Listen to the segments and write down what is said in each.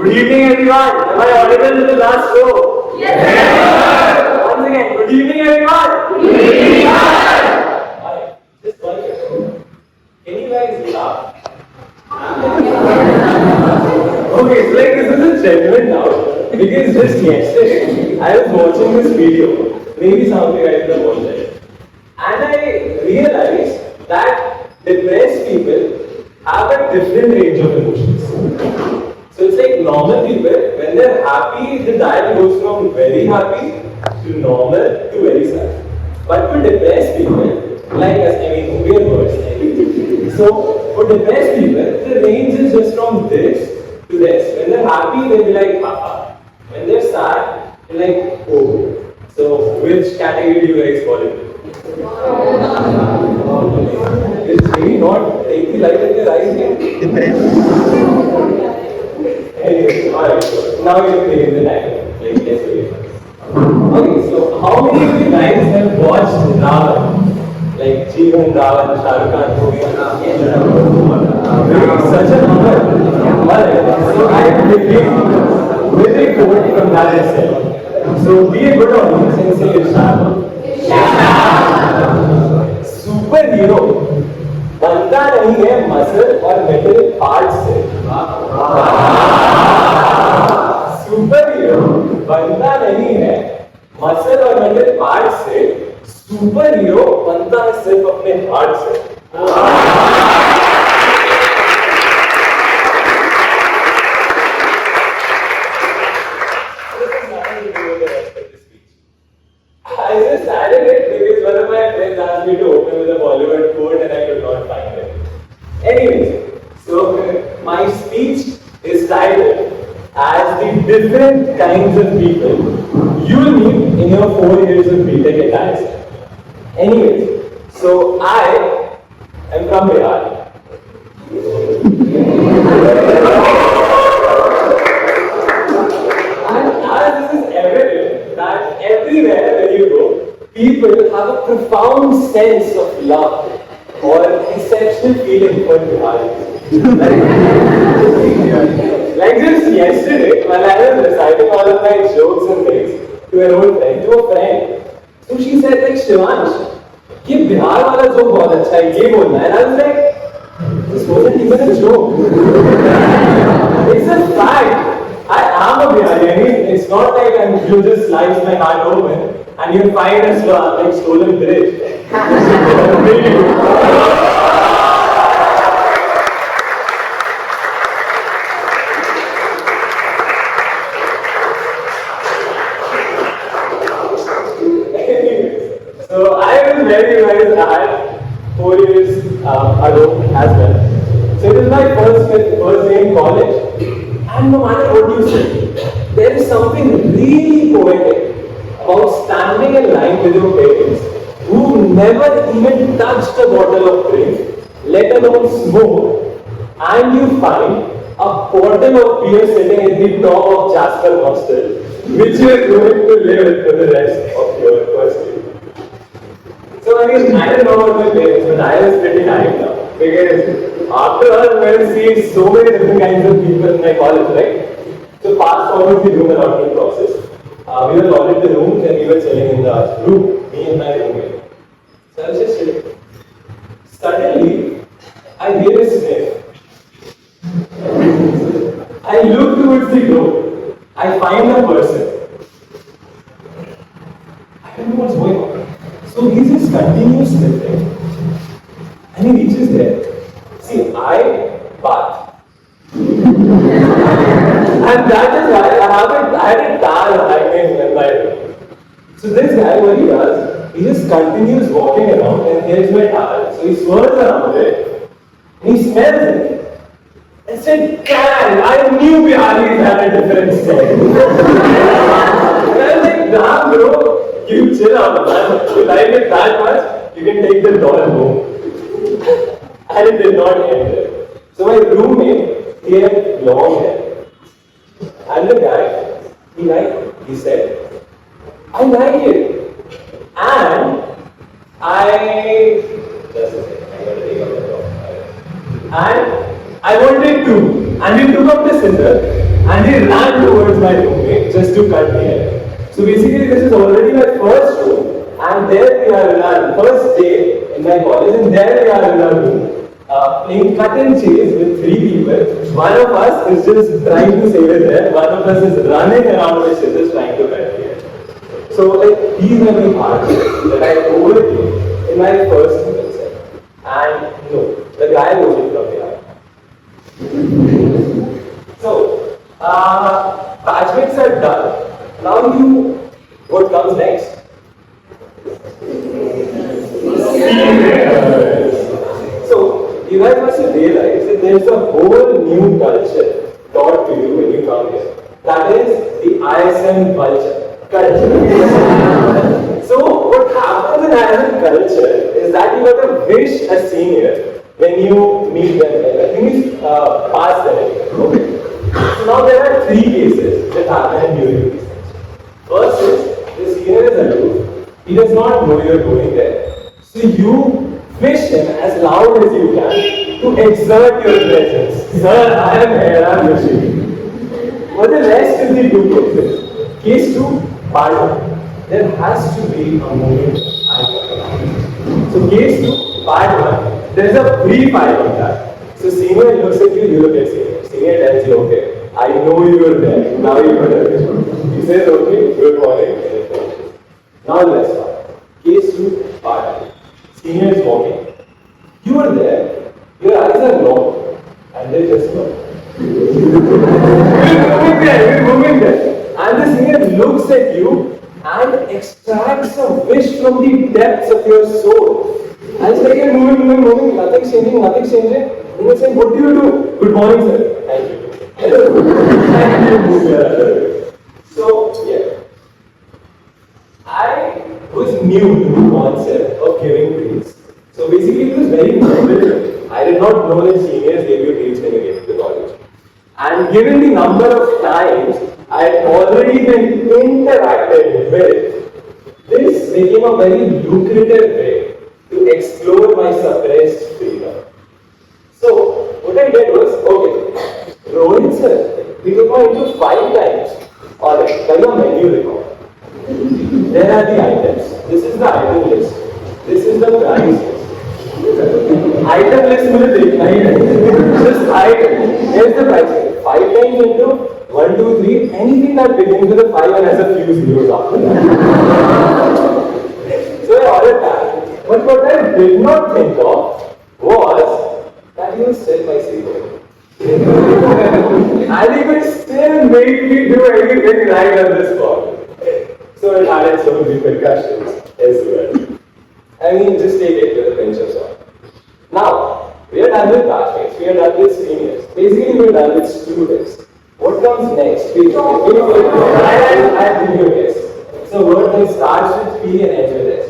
Good evening, everyone. Am I audible to the last row? Yes. Once again, good evening, everyone. Good evening. Alright, just one question. Can you guys laugh? Okay, so like this is a genuine doubt because just yesterday I was watching this video. Maybe some of you guys have watched it, and I realized that depressed people have a different range of emotions. So it's like normal people, when they're happy, the dial goes from very happy to normal to very sad. But for depressed people, like us, I mean, we're worse. So for depressed people, the range is just from this to this. When they're happy, they'll be like, haha. When they're sad, they're like, oh. So which category do you guys fall into? It's really not take the light in your eyes yet. Anyway, alright, now you're playing the time. Like, yes, okay, so how many of you guys have watched Ravan? Like Jeevan, Ravan, Shah Rukh Khan movie? Such a number. Alright, so I am beginning with a quote from that itself. So be a good audience and say Irshad. Superhero बनता नहीं है muscle और metal part से. Super hero बनता नहीं है muscle और metal part से. सुपर हीरो बनता है सिर्फ अपने हार्ट से. I just added it because one of my friends asked me to open with a Bollywood quote and I could not find it. Anyways, so my speech is titled as the different kinds of people you will meet in your 4 years of BTech at ISM. Anyways, so I am from Bihar. And as this is evident that everywhere where you go, people have a profound sense of love or exceptional feeling for Biharis. Like just yesterday, while I was reciting all of my jokes and things to an old friend, to a friend, so she said like, Shivansh, ये बिहार वाला joke बहुत अच्छा है, ये बोलना है. And I was like, this wasn't even a joke. It's a fact. I am a Bihari. I mean, it's not like you just slice my heart open and you find a like stolen bridge. So I was very sad 4 years ago as well. So it was my first day in college. And no matter what you say, there is something really poetic about standing in line with your parents who never even touched a bottle of drink, let alone smoke, and you find a bottle of beer sitting at the top of Jasper Hostel, which you are going to live with for the rest of your first year. So I mean, I don't know about my parents, but I was pretty hyped now. Because after all, we have seen so many different kinds of people in my college, right? So fast forward the room allotment process. We were allotted the rooms and we were chilling in the room, me and my roommate. So I was just chilling. Suddenly, I hear a sniff. I look towards the door. I find a person. I don't know what's going on. So he just continues sniffing. And he reaches there. See, I bath. And that is why I had a towel hanging in my room. So this guy, what he does, he just continues walking around and here's my towel. So he swirls around it and he smells it. And said, damn, I knew Biharis had a different scent. And I was like, damn bro, you chill out, man. You like it that much, you can take the doll home. And it did not end there. So my roommate, he had long hair. And the guy, he said, I like it. And just a second, I gotta take out the top. And I wanted to. And we took up the scissors and they ran towards my roommate just to cut hair. So basically, this is already my first room, and there we are in our first day in my college, and there we are in our room. Playing cut and chase with 3 people. One of us is just trying to save his hair, one of us is running around with scissors trying to cut hair. So like these are the parts that I overcame in my first semester. And no, the guy wasn't from Bihar. So, batchmates are done. Now what comes next? So, you guys must realize that there's a whole new culture taught to you when you come here. That is the ISM culture. So, what happens in ISM culture is that you have to wish a senior when you meet them. I think it's past them. Okay. So now there are 3 cases that happen during these things. First is the senior is aloof. He does not know you're going there. So you wish him as loud as you can to exert your presence. Sir, I am here, I am wishing. But the rest is the 2 cases. Case 2, pardon. There has to be a moment of eye contact. So case 2, part 1. There is a pre-fight on that. So senior looks at you, you look at senior. Senior tells you, okay, I know you were there. Now you got it. He says, okay, good morning. Now let's start. Case 2, part 1. Senior is walking. You are there. Your eyes are locked. And they just go. We're moving there. And the senior looks at you and extracts a wish from the depths of your soul. And it's like you're moving, nothing's changing. And you're saying, what do you do? Good morning, sir. Thank you. So, yeah. I was new to the concept of giving treats. So basically it was very novel. I did not know that seniors gave you treats when you came to college. And given the number of times I had already been interacted with, this became a very lucrative way to explore my suppressed freedom. So, what I did was, okay, Rohit sir, we took my intro 5 times. Alright, by your menu record. There are the items. This is the item list. This is the price list. Item list will take 9 items. Just item. Here's the price list. 5 times into 1, 2, 3. Anything that begins with a 5 and has a few zeros after that. So I ordered that. But what I did not think of was that he was still my senior. And he could still make me do everything right on the spot. So it added some repercussions as well. I mean, just take it with a pinch of salt. Now, we are done with batchmates, we are done with seniors. Basically, we are done with students. What comes next? I give you a guess. So, word that starts with P and ends with S.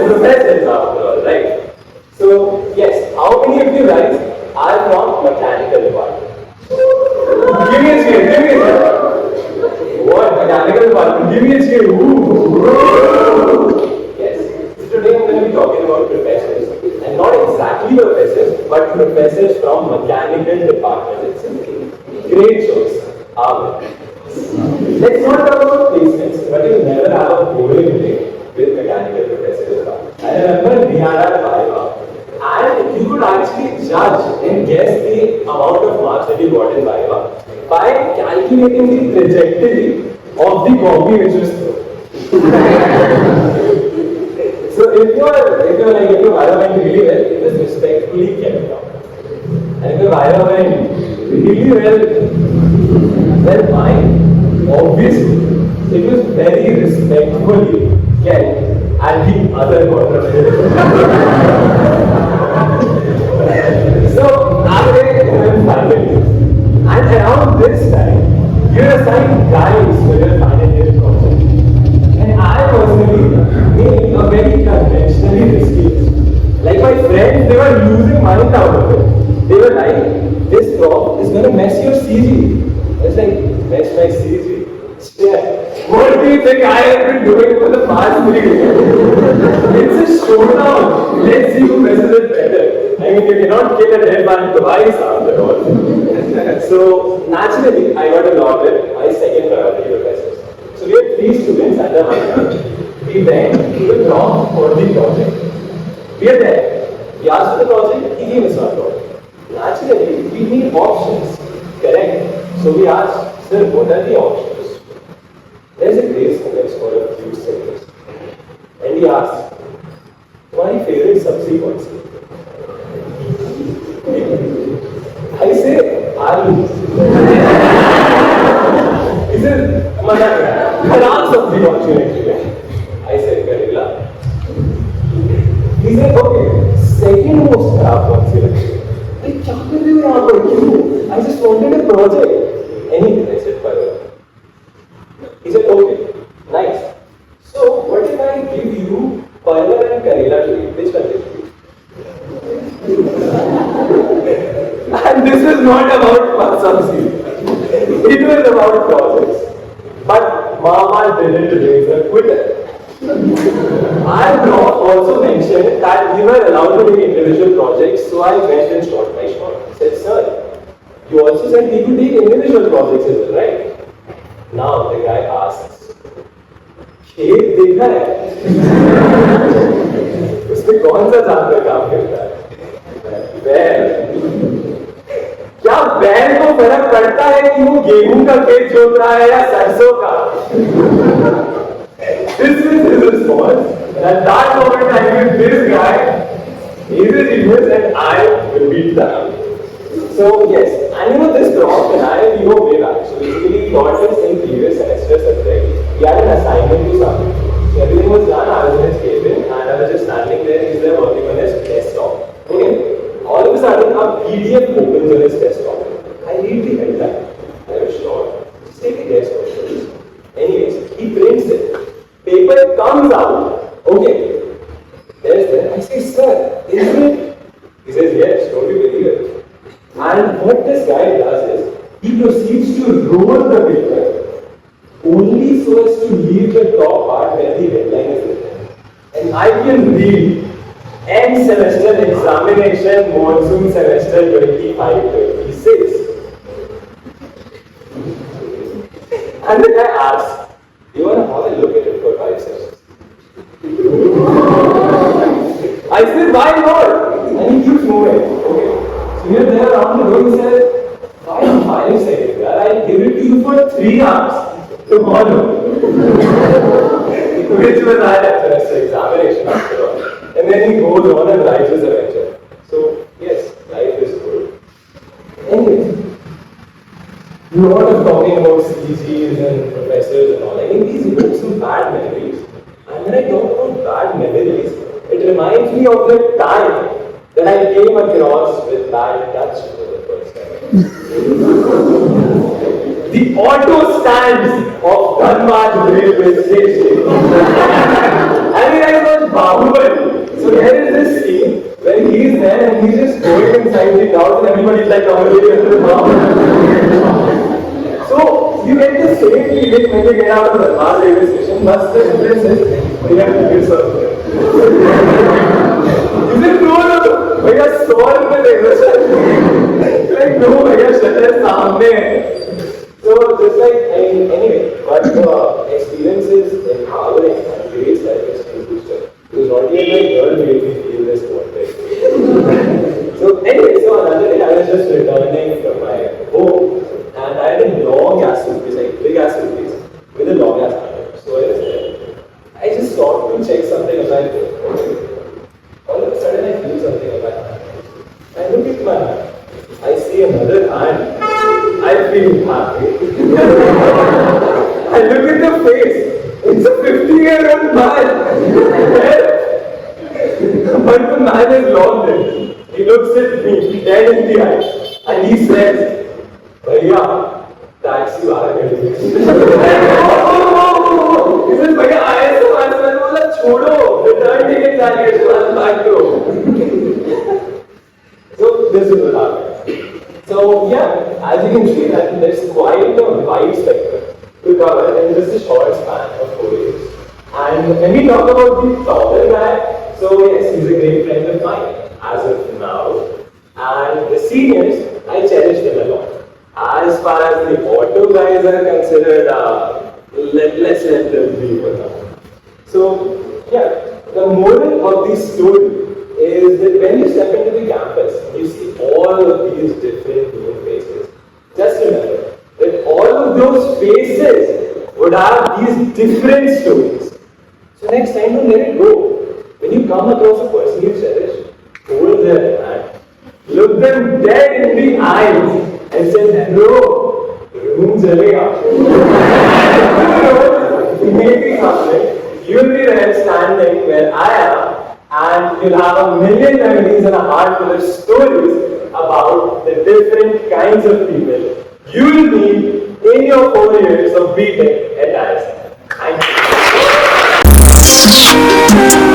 Professors after all, right? So, yes, how many of you guys are from mechanical department? Give me a cheer, What? Mechanical department? Give me a cheer. Yes. So today I'm going to be talking about professors. And not exactly professors, but professors from mechanical departments. Great choice. Let's not talk about placements, but you'll never have a boring day with mechanical professors. I remember we had our Viva. And you could actually judge and guess the amount of marks that you got in Viva by calculating the trajectory of the copy which was thrown. So if your Viva went really well, it was respectfully kept down. And if your Viva went really well, fine. Obviously, it was very respectfully kept at the other corner. So, after finally, and around this time, you're assigned guides for your final year project. And I personally made a very conventionally risky list. Like my friends, they were losing money out of it. They were like, this prof is going to mess your CG. I was like, mess my CG? Yeah. What do you think I have been doing for the past 3 years? It's a showdown. Let's see who messes it better. I mean, you cannot kill a dead man twice after all. So naturally, I got allotted my second priority professors. So we had 3 students under my branch. We went to the top for the project. We are there. We asked for the project, he gave us our project. Naturally, we need options, correct? So we asked, sir, what are the options? There's a grace index for a few seconds. And he asked, my favorite subsidy policy. I say, aloo. He said, haram sabzi opportunity. I said, Karela. He said, okay, second most kharab policy. I said, I just wanted a project. Anything, I said, fine. He said, okay, nice. So, what if I give you Parva and Karela to eat? Which one will you? And this is not about subsidy. It was about projects. But Mama didn't raise a quitter. I also mentioned that we were allowed to make individual projects, so I went and shot my shot. I said, sir, you also said we could take individual projects as well, right? Now the guy asks, खेत देखा है? उसमें कौन सा जानवर काम करता है? बैल। क्या बैल को फर्क पड़ता है कि वो गेहूं का खेत जोत रहा है या सरसों का? This is his response. At that moment, I knew this guy is a genius and I will beat them. So yes, and this drop and I, way back. So basically, we got this in previous semester subject. We had an assignment to submit. So everything was done. I was in his cabin and I was just standing there. He's there working on his desktop. Okay. All of a sudden, a PDF opens on his desktop. I read the headline. I was sure. Just take a guess what it is. Anyways, he prints it. Paper comes out. Okay. There's that. I say, sir, isn't it? He says, yes, don't you believe it? And what this guy does is, he proceeds to roll the paper only so as to leave the top part where the headline is written. And I can read end semester examination monsoon semester 25-26. And the guy asks, you want to have a look at it for 5 seconds? I said, why not? And he keeps moving. Okay. So you're there around the room, he said, 5 seconds, I'll give it to you for 3 hours tomorrow. Which was our semester examination after all. And then he goes on and writes his adventure. So, yes, life is good. Anyways, a lot of talking about CGs and professors and all. I think these evoke some bad memories. And when I talk about bad memories, it reminds me of the time that I came across with bad touch for the first time. The auto stands of Dhanbad railway station. I mean, I was Bahubali. So there is this scene where he is there and he's just going inside the crowd and everybody's like, oh, so you get the same feeling when you get out of the Dhanbad railway station, but the difference is we have to do something. Is it true? Bhaiya, solve the railway station. Like, no, bhaiya, shutter सामने है. So just like, anyway, but experience is empowering and creates life experience. Because not even my girl made me feel this context. So anyway, so another day I was just returning from my home and I had a long ass suitcase, like big ass suitcase, with a long ass handle. So I was there. I just stopped to check something on my phone. All of a sudden I feel something on my hand. I look at my hand. I see another hand. I feel happy. I look at the face. It's a 50-year-old man. But the man is long dead. He looks at me, dead in the eye, and he says, Bhaiya, taxi wala gadi. He says, Bhaiya, ISM, I bola, chodo, return ticket चाहिए, तो back to home. So this is what happened. So yeah, as you can see, that there's quite a wide spectrum to cover in just a short span of 4 years. And when we talk about the taller guy, so yes, he's a great friend of mine. as of now. And the seniors, I cherish them a lot. As far as the auto guys are considered, let's let them be for now. So, yeah, the moral of this story is that when you step into the campus, you see all of these different new faces. Just remember that all of those faces would have these different stories. So next time, don't let it go. When you come across a person you cherish, hold their hand, look them dead in the eyes, and say, "Bro, room chalega." Maybe someday you'll be there standing where I am, and you'll have a million memories and a heart full of stories about the different kinds of people you'll meet in your 4 years of BTech at ISM. Thank you.